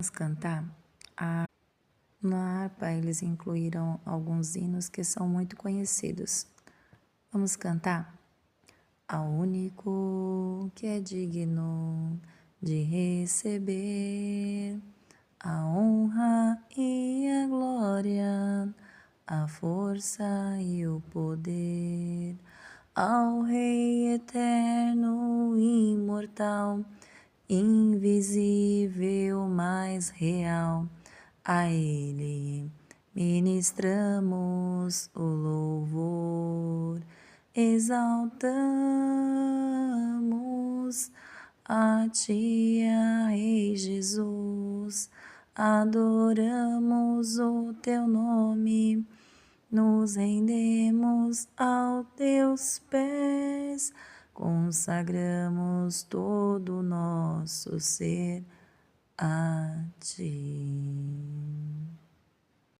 Vamos cantar. Na harpa, eles incluíram alguns hinos que são muito conhecidos. Vamos cantar? Ao único que é digno de receber a honra e a glória, a força e o poder, ao Rei eterno e imortal, invisível, mas real, a Ele ministramos o louvor, exaltamos a Ti, a Rei Jesus, adoramos o Teu nome, nos rendemos aos Teus pés, consagramos todo o nosso ser a Ti.